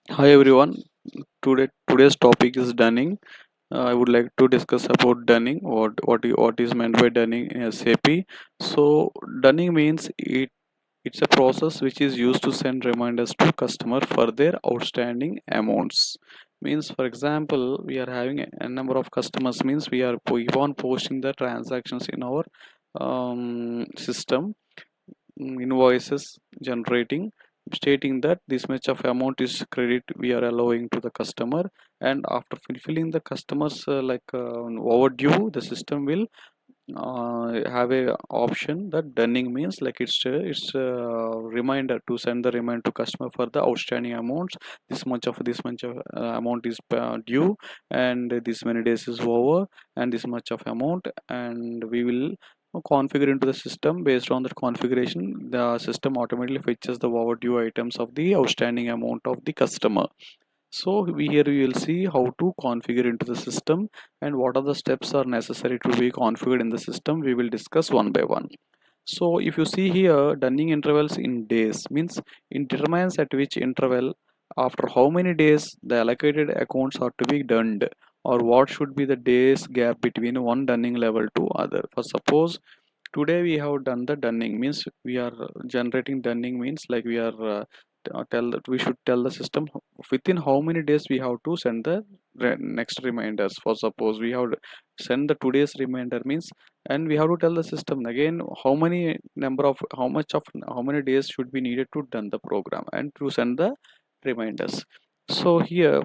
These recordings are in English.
Hi everyone. Today's topic is dunning. I would like to discuss about dunning. What is meant by dunning in SAP? So dunning means it's a process which is used to send reminders to customer for their outstanding amounts. Means for example, we are having a number of customers. Means we are keep on posting the transactions in our system, invoices generating stating that this much of amount is credit we are allowing to the customer, and after fulfilling the customers overdue, the system will have a option that dunning means like it's a reminder to send the reminder to customer for the outstanding amounts. This much of amount is due, and this many days is over, and this much of amount, and we will configure into the system. Based on that configuration, the system automatically fetches the overdue items of the outstanding amount of the customer. So we will see how to configure into the system and what are the steps are necessary to be configured in the system. We will discuss one by one. So if you see here, dunning intervals in days means it determines at which interval, after how many days the allocated accounts are to be done, or what should be the days gap between one dunning level to other. For suppose today we have done the dunning means we are generating dunning means like we are tell that we should tell the system within how many days we have to send the next reminders. For suppose we have send the today's reminder means, and we have to tell the system again how many number of how much of how many days should be needed to done the program and to send the reminders. So here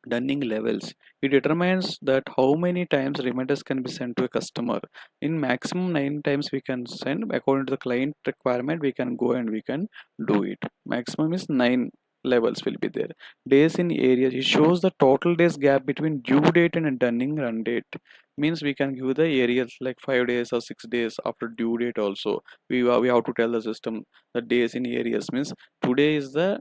dunning levels, it determines that how many times reminders can be sent to a customer. In maximum 9 times we can send according to the client requirement. We can go and we can do it. Maximum is 9 levels will be there. Days in areas, it shows the total days gap between due date and dunning run date. Means we can give the areas like 5 days or 6 days after due date also. We have to tell the system the days in areas means today is the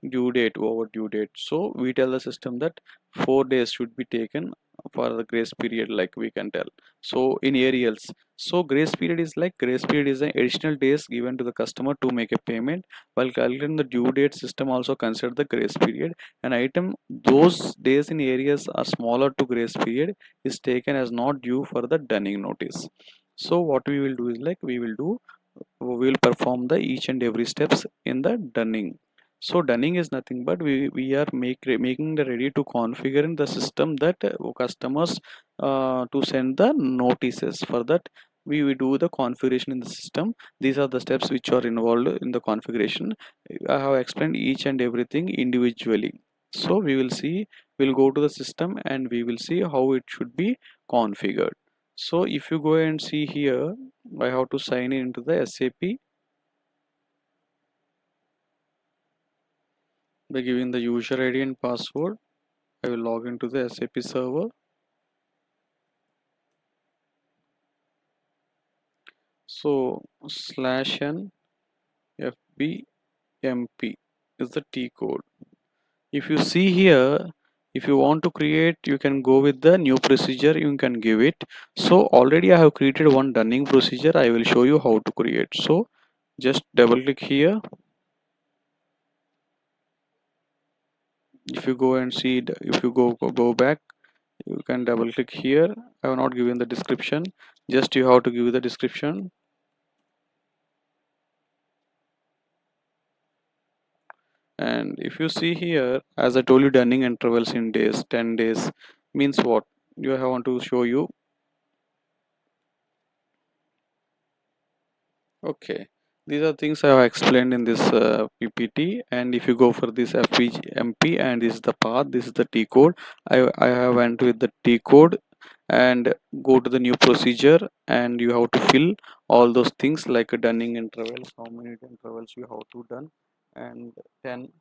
due date over due date, so we tell the system that 4 days should be taken for the grace period, like we can tell. So in aerials, so grace period is an additional days given to the customer to make a payment. While calculating the due date, system also consider the grace period. An item those days in areas are smaller to grace period is taken as not due for the dunning notice. So what we will do is like we will perform the each and every steps in the dunning. So dunning is nothing but we are making the ready to configure in the system that customers to send the notices. For that we do the configuration in the system. These are the steps which are involved in the configuration. I have explained each and everything individually. So we will see, we'll go to the system and we will see how it should be configured. So if you go and see here, I have to sign in into the SAP by giving the user ID and password. I will log into the SAP server. So /n FBMP is the T code. If you see here, if you want to create, you can go with the new procedure, you can give it. So already I have created one dunning procedure. I will show you how to create. So just double click here. If you go and see, if you go back, you can double click here. I have not given the description, just you have to give the description. And if you see here, as I told you, dunning intervals in days, 10 days means what you have want to show you. Okay, these are things I have explained in this PPT. And if you go for this FPMP and this is the path, this is the T code. I have went with the T code and go to the new procedure, and you have to fill all those things like a dunning intervals, how many intervals you have to done, and 10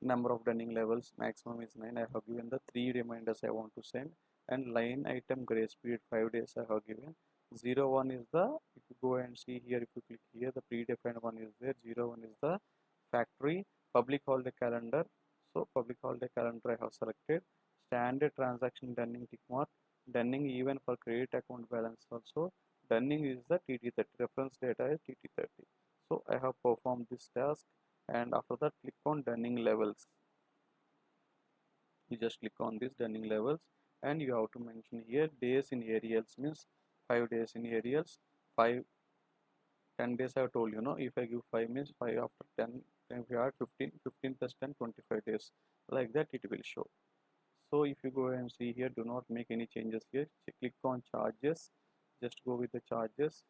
number of dunning levels, maximum is 9. I have given the 3 reminders I want to send, and line item grace period 5 days I have given. 01 is the, if you go and see here, if you click here, the predefined one is there. 01 is the factory. Public holiday calendar, so public holiday calendar I have selected. Standard transaction dunning tick mark. Dunning even for credit account balance also. Dunning is the TT30, reference data is TT30. So I have performed this task, and after that click on dunning levels. You just click on this dunning levels, and you have to mention here days in aerials means 5 days in aerials, 5 10 days I have told you, no, if I give 5 means 5 after 10, then if you add 15, 15 plus 10, 25 days, like that it will show. So if you go and see here, do not make any changes here. Click on charges, just go with the charges.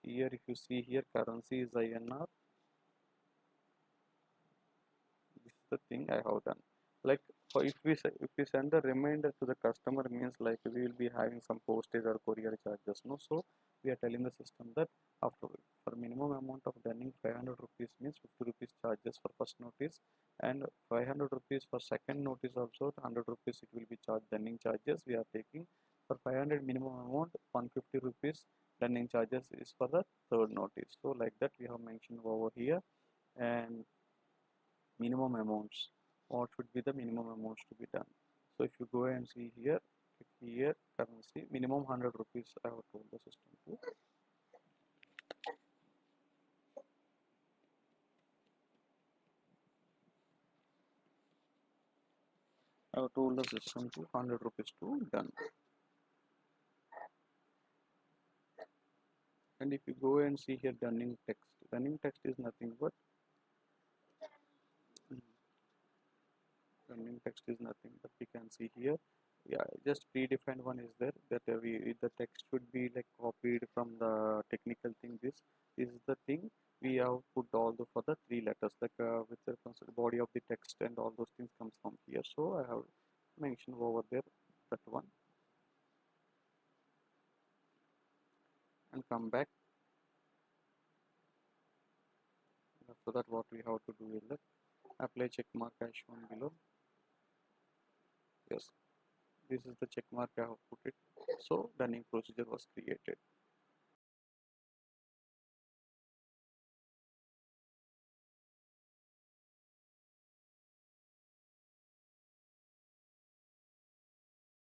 Here if you see here, currency is INR. This is the thing I have done. Like for if we send the reminder to the customer, means like we will be having some postage or courier charges, no. So we are telling the system that after for minimum amount of dunning 500 rupees means 50 rupees charges for first notice, and 500 rupees for second notice also. 100 rupees it will be charged dunning charges we are taking. For 500 minimum amount, 150 rupees dunning charges is for the third notice. So like that we have mentioned over here. And minimum amounts, what should be the minimum amounts to be done. So if you go and see here, click here currency minimum 100 rupees I have told the system to. I have told the system to 100 rupees to done. And if you go and see here dunning text is nothing but running text is nothing but we can see here, yeah, just predefined one is there that we the text should be like copied from the technical thing. This is the thing we have put all the for the three letters, like with the body of the text and all those things comes from here. So I have mentioned over there that one, and come back. After that what we have to do is that apply check mark as shown below. Yes, this is the check mark I have put it. So dunning procedure was created.